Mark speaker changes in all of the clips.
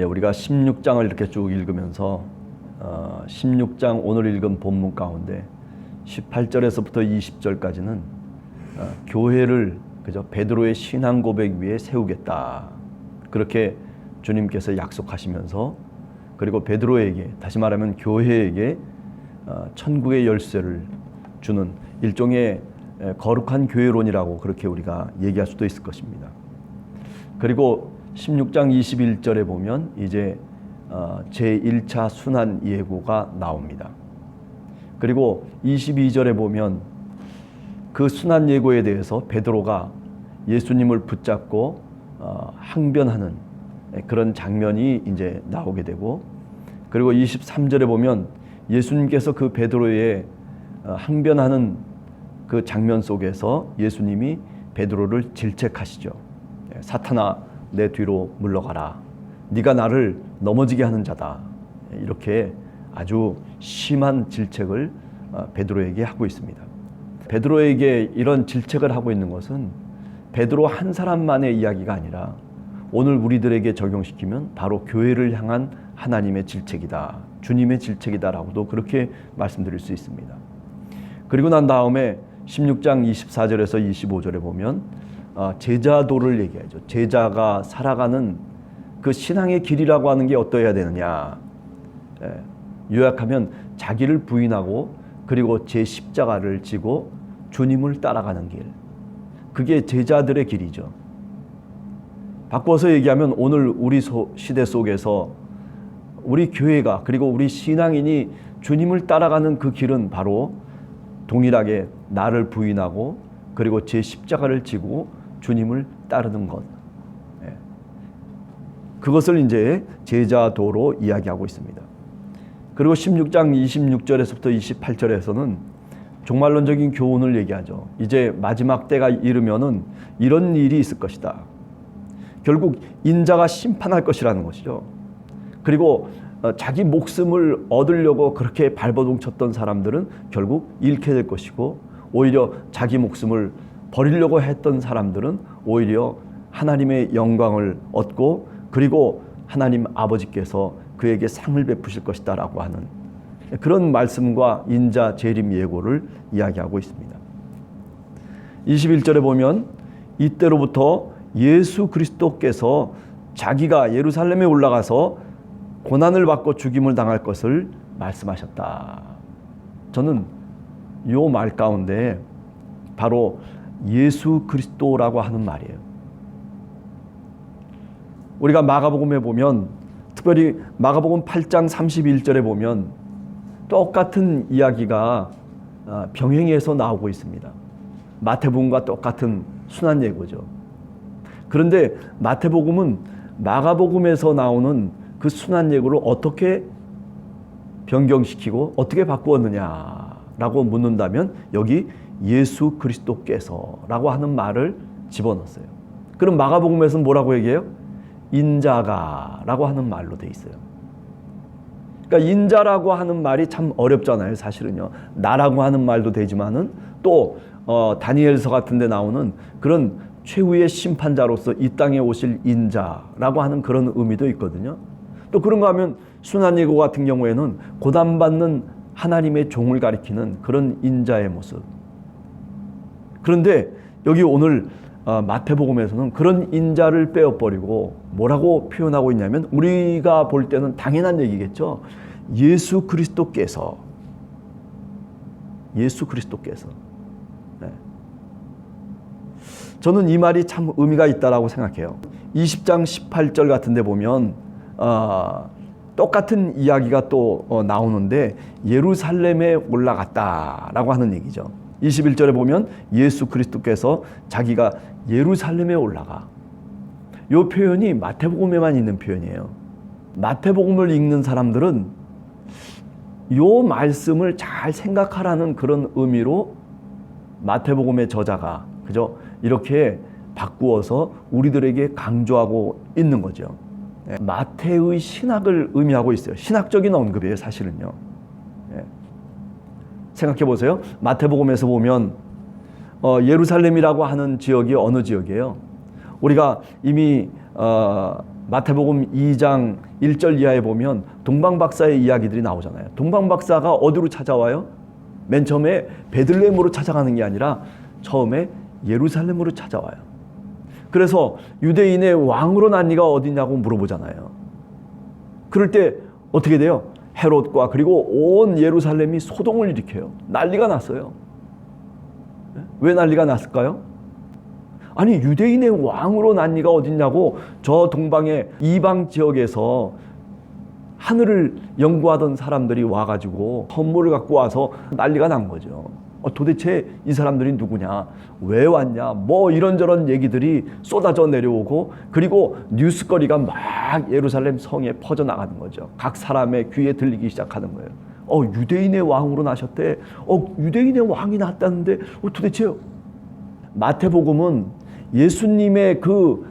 Speaker 1: 우리가 16장을 이렇게 쭉 읽으면서 16장 오늘 읽은 본문 가운데 18절에서부터 20절까지는 교회를 그저 베드로의 신앙 고백 위에 세우겠다, 그렇게 주님께서 약속하시면서, 그리고 베드로에게, 다시 말하면 교회에게 천국의 열쇠를 주는 일종의 거룩한 교회론이라고 그렇게 우리가 얘기할 수도 있을 것입니다. 그리고 16장 21절에 보면 이제 제1차 순환 예고가 나옵니다. 그리고 22절에 보면 그 순환 예고에 대해서 베드로가 예수님을 붙잡고 항변하는 그런 장면이 이제 나오게 되고, 그리고 23절에 보면 예수님께서 그 베드로의 항변하는 그 장면 속에서 예수님이 베드로를 질책하시죠. 사탄아, 내 뒤로 물러가라. 네가 나를 넘어지게 하는 자다. 이렇게 아주 심한 질책을 베드로에게 하고 있습니다. 베드로에게 이런 질책을 하고 있는 것은 베드로 한 사람만의 이야기가 아니라 오늘 우리들에게 적용시키면 바로 교회를 향한 하나님의 질책이다, 주님의 질책이다라고도 그렇게 말씀드릴 수 있습니다. 그리고 난 다음에 16장 24절에서 25절에 보면 제자도를 얘기하죠. 제자가 살아가는 그 신앙의 길이라고 하는 게 어떠해야 되느냐. 요약하면 자기를 부인하고 그리고 제 십자가를 지고 주님을 따라가는 길. 그게 제자들의 길이죠. 바꿔서 얘기하면 오늘 우리 시대 속에서 우리 교회가, 그리고 우리 신앙인이 주님을 따라가는 그 길은 바로 동일하게 나를 부인하고 그리고 제 십자가를 지고 주님을 따르는 것. 그것을 이제 제자도로 이야기하고 있습니다. 그리고 16장 26절에서부터 28절에서는 종말론적인 교훈을 얘기하죠. 이제 마지막 때가 이르면은 이런 일이 있을 것이다. 결국 인자가 심판할 것이라는 것이죠. 그리고 자기 목숨을 얻으려고 그렇게 발버둥 쳤던 사람들은 결국 잃게 될 것이고, 오히려 자기 목숨을 버리려고 했던 사람들은 오히려 하나님의 영광을 얻고, 그리고 하나님 아버지께서 그에게 상을 베푸실 것이다 라고 하는 그런 말씀과 인자 재림 예고를 이야기하고 있습니다. 21절에 보면 이때로부터 예수 그리스도께서 자기가 예루살렘에 올라가서 고난을 받고 죽임을 당할 것을 말씀하셨다. 저는 이 말 가운데 바로 예수 그리스도라고 하는 말이에요. 우리가 마가복음에 보면, 특별히 마가복음 8장 31절에 보면 똑같은 이야기가 병행해서 나오고 있습니다. 마태복음과 똑같은 순환 예고죠. 그런데 마태복음은 마가복음에서 나오는 그 순환 예고를 어떻게 변경시키고 어떻게 바꾸었느냐라고 묻는다면 여기 예수 그리스도께서라고 하는 말을 집어넣었어요. 그럼 마가복음에서는 뭐라고 얘기해요? 인자가라고 하는 말로 돼 있어요. 그러니까 인자라고 하는 말이 참 어렵잖아요. 사실은요. 나라고 하는 말도 되지만은 또 다니엘서 같은 데 나오는 그런 최후의 심판자로서 이 땅에 오실 인자라고 하는 그런 의미도 있거든요. 또 그런가 하면 순환예고 같은 경우에는 고난받는 하나님의 종을 가리키는 그런 인자의 모습. 그런데 여기 오늘 마태복음에서는 그런 인자를 빼어버리고 뭐라고 표현하고 있냐면, 우리가 볼 때는 당연한 얘기겠죠. 예수 그리스도께서. 네. 저는 이 말이 참 의미가 있다라고 생각해요. 20장 18절 같은 데 보면 똑같은 이야기가 또 나오는데 예루살렘에 올라갔다라고 하는 얘기죠. 21절에 보면 예수 그리스도께서 자기가 예루살렘에 올라가. 이 표현이 마태복음에만 있는 표현이에요. 마태복음을 읽는 사람들은 이 말씀을 잘 생각하라는 그런 의미로 마태복음의 저자가 그저 이렇게 바꾸어서 우리들에게 강조하고 있는 거죠. 마태의 신학을 의미하고 있어요. 신학적인 언급이에요, 사실은요. 생각해 보세요. 마태복음에서 보면 예루살렘이라고 하는 지역이 어느 지역이에요? 우리가 이미 마태복음 2장 1절 이하에 보면 동방박사의 이야기들이 나오잖아요. 동방박사가 어디로 찾아와요? 맨 처음에 베들레헴으로 찾아가는 게 아니라 처음에 예루살렘으로 찾아와요. 그래서 유대인의 왕으로 난 네가 어디냐고 물어보잖아요. 그럴 때 어떻게 돼요? 헤롯과 그리고 온 예루살렘이 소동을 일으켜요. 난리가 났어요. 왜 난리가 났을까요? 아니, 유대인의 왕으로 난 네가 어딨냐고 저 동방의 이방 지역에서 하늘을 연구하던 사람들이 와가지고 선물을 갖고 와서 난리가 난 거죠. 도대체 이 사람들이 누구냐, 왜 왔냐, 뭐 이런저런 얘기들이 쏟아져 내려오고, 그리고 뉴스거리가 막 예루살렘 성에 퍼져나가는 거죠. 각 사람의 귀에 들리기 시작하는 거예요. 유대인의 왕으로 나셨대. 유대인의 왕이 났다는데 도대체. 마태복음은 예수님의 그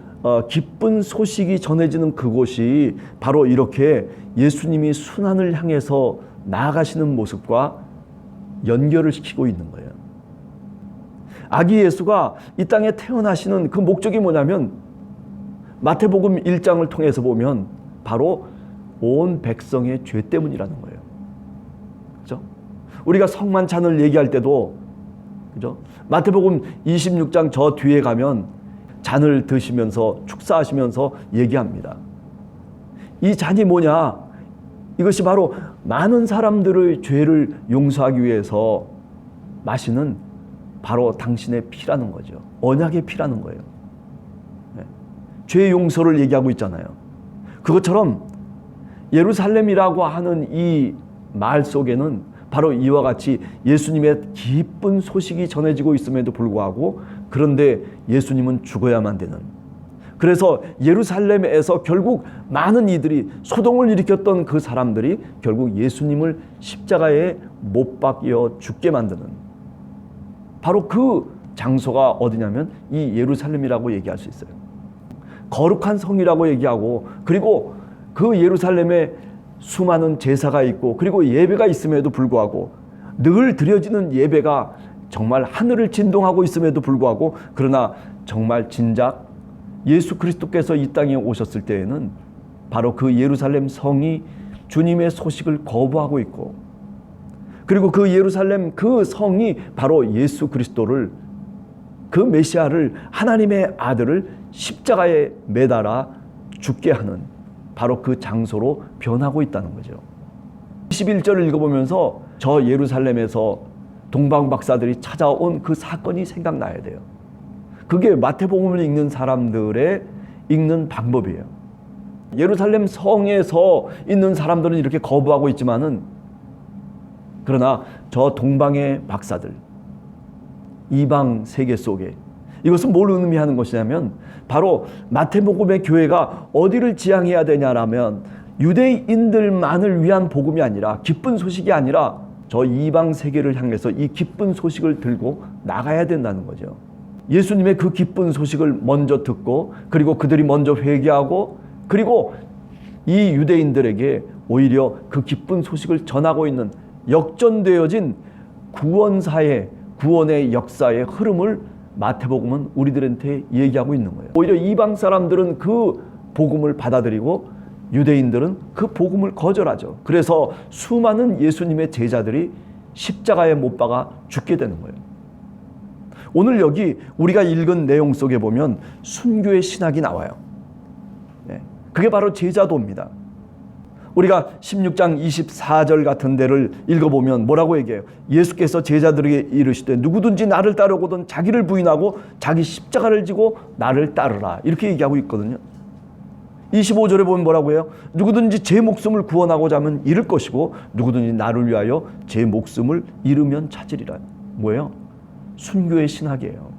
Speaker 1: 기쁜 소식이 전해지는 그곳이 바로 이렇게 예수님이 순환을 향해서 나아가시는 모습과 연결을 시키고 있는 거예요. 아기 예수가 이 땅에 태어나시는 그 목적이 뭐냐면 마태복음 1장을 통해서 보면 바로 온 백성의 죄 때문이라는 거예요. 그죠? 우리가 성만찬을 얘기할 때도, 그죠? 마태복음 26장 저 뒤에 가면 잔을 드시면서 축사하시면서 얘기합니다. 이 잔이 뭐냐? 이것이 바로 많은 사람들의 죄를 용서하기 위해서 마시는 바로 당신의 피라는 거죠. 언약의 피라는 거예요. 네. 죄 용서를 얘기하고 있잖아요. 그것처럼 예루살렘이라고 하는 이 말 속에는 바로 이와 같이 예수님의 기쁜 소식이 전해지고 있음에도 불구하고, 그런데 예수님은 죽어야만 되는, 그래서 예루살렘에서 결국 많은 이들이 소동을 일으켰던 그 사람들이 결국 예수님을 십자가에 못 박여 죽게 만드는 바로 그 장소가 어디냐면 이 예루살렘이라고 얘기할 수 있어요. 거룩한 성이라고 얘기하고, 그리고 그 예루살렘에 수많은 제사가 있고 그리고 예배가 있음에도 불구하고, 늘 드려지는 예배가 정말 하늘을 진동하고 있음에도 불구하고, 그러나 정말 진작 예수 그리스도께서 이 땅에 오셨을 때에는 바로 그 예루살렘 성이 주님의 소식을 거부하고 있고, 그리고 그 예루살렘 그 성이 바로 예수 그리스도를, 그 메시아를, 하나님의 아들을 십자가에 매달아 죽게 하는 바로 그 장소로 변하고 있다는 거죠. 11절을 읽어보면서 저 예루살렘에서 동방박사들이 찾아온 그 사건이 생각나야 돼요. 그게 마태복음을 읽는 사람들의 읽는 방법이에요. 예루살렘 성에서 있는 사람들은 이렇게 거부하고 있지만은, 그러나 저 동방의 박사들, 이방 세계 속에, 이것은 뭘 의미하는 것이냐면 바로 마태복음의 교회가 어디를 지향해야 되냐라면 유대인들만을 위한 복음이 아니라, 기쁜 소식이 아니라 저 이방 세계를 향해서 이 기쁜 소식을 들고 나가야 된다는 거죠. 예수님의 그 기쁜 소식을 먼저 듣고, 그리고 그들이 먼저 회개하고, 그리고 이 유대인들에게 오히려 그 기쁜 소식을 전하고 있는 역전되어진 구원사의, 구원의 역사의 흐름을 마태복음은 우리들한테 얘기하고 있는 거예요. 오히려 이방 사람들은 그 복음을 받아들이고 유대인들은 그 복음을 거절하죠. 그래서 수많은 예수님의 제자들이 십자가에 못 박아 죽게 되는 거예요. 오늘 여기 우리가 읽은 내용 속에 보면 순교의 신학이 나와요. 네. 그게 바로 제자도입니다. 우리가 16장 24절 같은 데를 읽어보면 뭐라고 얘기해요? 예수께서 제자들에게 이르시되 누구든지 나를 따르고든 자기를 부인하고 자기 십자가를 지고 나를 따르라, 이렇게 얘기하고 있거든요. 25절에 보면 뭐라고 해요? 누구든지 제 목숨을 구원하고자 하면 잃을 것이고 누구든지 나를 위하여 제 목숨을 잃으면 찾으리라. 뭐예요? 순교의 신학이에요.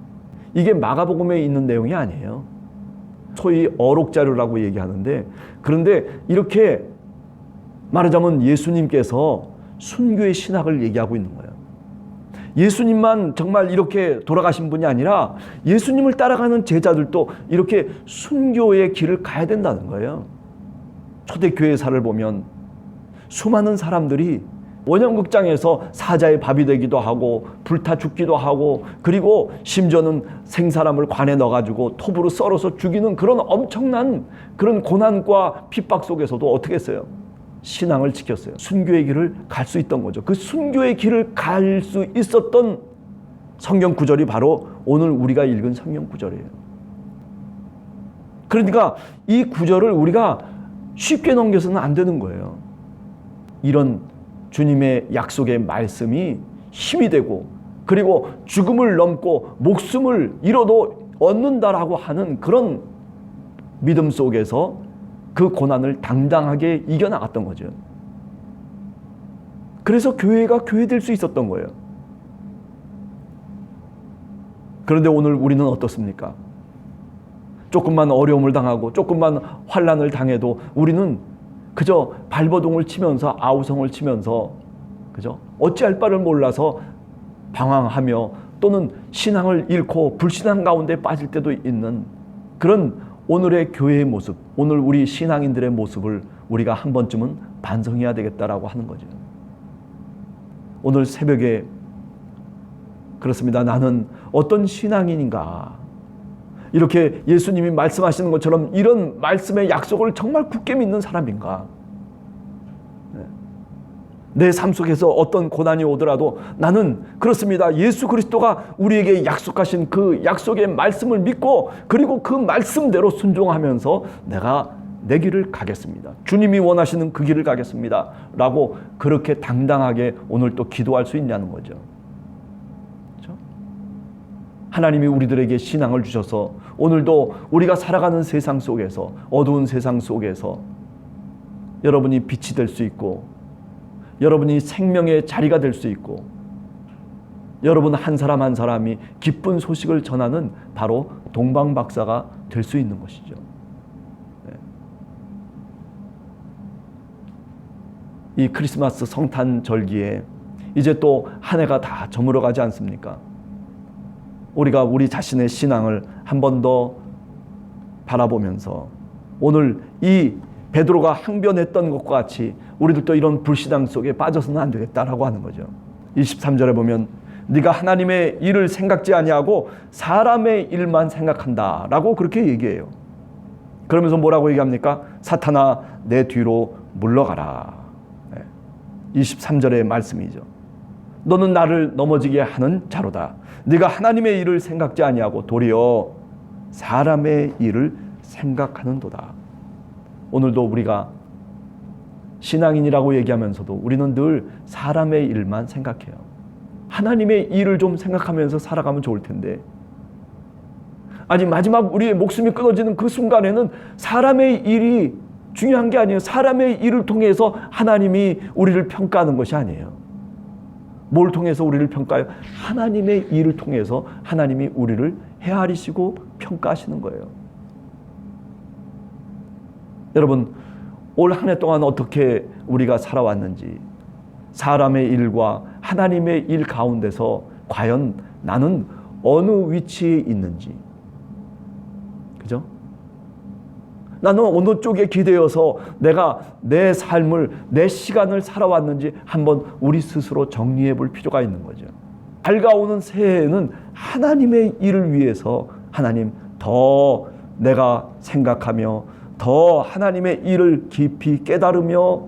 Speaker 1: 이게 마가복음에 있는 내용이 아니에요. 소위 어록자료라고 얘기하는데, 그런데 이렇게 말하자면 예수님께서 순교의 신학을 얘기하고 있는 거예요. 예수님만 정말 이렇게 돌아가신 분이 아니라 예수님을 따라가는 제자들도 이렇게 순교의 길을 가야 된다는 거예요. 초대교회사를 보면 수많은 사람들이 원형극장에서 사자의 밥이 되기도 하고 불타 죽기도 하고, 그리고 심지어는 생사람을 관에 넣어가지고 톱으로 썰어서 죽이는 그런 엄청난 그런 고난과 핍박 속에서도 어떻게 했어요? 신앙을 지켰어요. 순교의 길을 갈 수 있던 거죠. 그 순교의 길을 갈 수 있었던 성경 구절이 바로 오늘 우리가 읽은 성경 구절이에요. 그러니까 이 구절을 우리가 쉽게 넘겨서는 안 되는 거예요. 이런 주님의 약속의 말씀이 힘이 되고, 그리고 죽음을 넘고 목숨을 잃어도 얻는다라고 하는 그런 믿음 속에서 그 고난을 당당하게 이겨나갔던 거죠. 그래서 교회가 교회될 수 있었던 거예요. 그런데 오늘 우리는 어떻습니까? 조금만 어려움을 당하고 조금만 환난을 당해도 우리는 그저 발버둥을 치면서 아우성을 치면서 그죠? 어찌할 바를 몰라서 방황하며 또는 신앙을 잃고 불신앙 가운데 빠질 때도 있는 그런 오늘의 교회의 모습, 오늘 우리 신앙인들의 모습을 우리가 한 번쯤은 반성해야 되겠다라고 하는 거죠. 오늘 새벽에 그렇습니다. 나는 어떤 신앙인인가? 이렇게 예수님이 말씀하시는 것처럼 이런 말씀의 약속을 정말 굳게 믿는 사람인가? 내 삶 속에서 어떤 고난이 오더라도 나는 그렇습니다. 예수 그리스도가 우리에게 약속하신 그 약속의 말씀을 믿고, 그리고 그 말씀대로 순종하면서 내가 내 길을 가겠습니다. 주님이 원하시는 그 길을 가겠습니다. 라고 그렇게 당당하게 오늘 또 기도할 수 있냐는 거죠. 그렇죠? 하나님이 우리들에게 신앙을 주셔서 오늘도 우리가 살아가는 세상 속에서, 어두운 세상 속에서 여러분이 빛이 될 수 있고, 여러분이 생명의 자리가 될 수 있고, 여러분 한 사람 한 사람이 기쁜 소식을 전하는 바로 동방박사가 될 수 있는 것이죠. 이 크리스마스 성탄 절기에 이제 또 한 해가 다 저물어가지 않습니까? 우리가 우리 자신의 신앙을 한 번 더 바라보면서 오늘 이 베드로가 항변했던 것과 같이 우리들도 이런 불신앙 속에 빠져서는 안 되겠다라고 하는 거죠. 23절에 보면 네가 하나님의 일을 생각지 아니하고 사람의 일만 생각한다라고 그렇게 얘기해요. 그러면서 뭐라고 얘기합니까? 사탄아 내 뒤로 물러가라. 23절의 말씀이죠. 너는 나를 넘어지게 하는 자로다. 네가 하나님의 일을 생각지 아니하고 도리어 사람의 일을 생각하는도다. 오늘도 우리가 신앙인이라고 얘기하면서도 우리는 늘 사람의 일만 생각해요. 하나님의 일을 좀 생각하면서 살아가면 좋을 텐데, 아니 마지막 우리의 목숨이 끊어지는 그 순간에는 사람의 일이 중요한 게 아니에요. 사람의 일을 통해서 하나님이 우리를 평가하는 것이 아니에요. 뭘 통해서 우리를 평가해요? 하나님의 일을 통해서 하나님이 우리를 헤아리시고 평가하시는 거예요. 여러분, 올 한 해 동안 어떻게 우리가 살아왔는지, 사람의 일과 하나님의 일 가운데서 과연 나는 어느 위치에 있는지, 그죠? 나는 어느 쪽에 기대어서 내가 내 삶을, 내 시간을 살아왔는지 한번 우리 스스로 정리해 볼 필요가 있는 거죠. 밝아오는 새해에는 하나님의 일을 위해서 하나님 더 내가 생각하며 더 하나님의 일을 깊이 깨달으며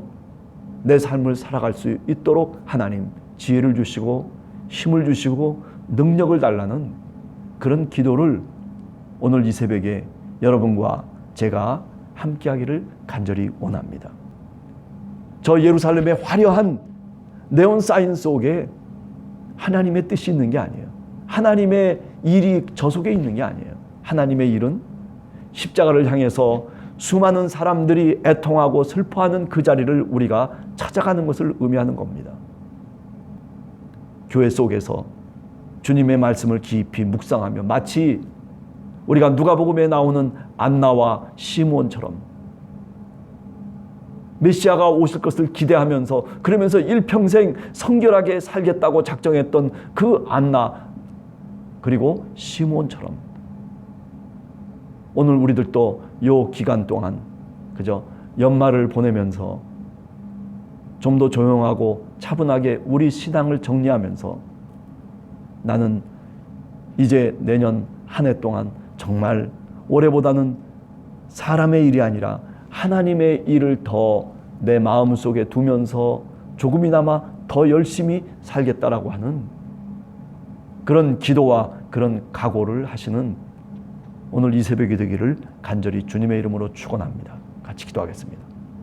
Speaker 1: 내 삶을 살아갈 수 있도록 하나님 지혜를 주시고 힘을 주시고 능력을 달라는 그런 기도를 오늘 이 새벽에 여러분과 제가 함께하기를 간절히 원합니다. 저 예루살렘의 화려한 네온 사인 속에 하나님의 뜻이 있는 게 아니에요. 하나님의 일이 저 속에 있는 게 아니에요. 하나님의 일은 십자가를 향해서 수많은 사람들이 애통하고 슬퍼하는 그 자리를 우리가 찾아가는 것을 의미하는 겁니다. 교회 속에서 주님의 말씀을 깊이 묵상하며 마치 우리가 누가복음에 나오는 안나와 시므온처럼 메시아가 오실 것을 기대하면서 그러면서 일평생 성결하게 살겠다고 작정했던 그 안나 그리고 시므온처럼 오늘 우리들도 요 기간 동안 그저 연말을 보내면서 좀 더 조용하고 차분하게 우리 신앙을 정리하면서 나는 이제 내년 한 해 동안 정말 올해보다는 사람의 일이 아니라 하나님의 일을 더 내 마음속에 두면서 조금이나마 더 열심히 살겠다라고 하는 그런 기도와 그런 각오를 하시는 오늘 이 새벽이 되기를 간절히 주님의 이름으로 축원합니다. 같이 기도하겠습니다.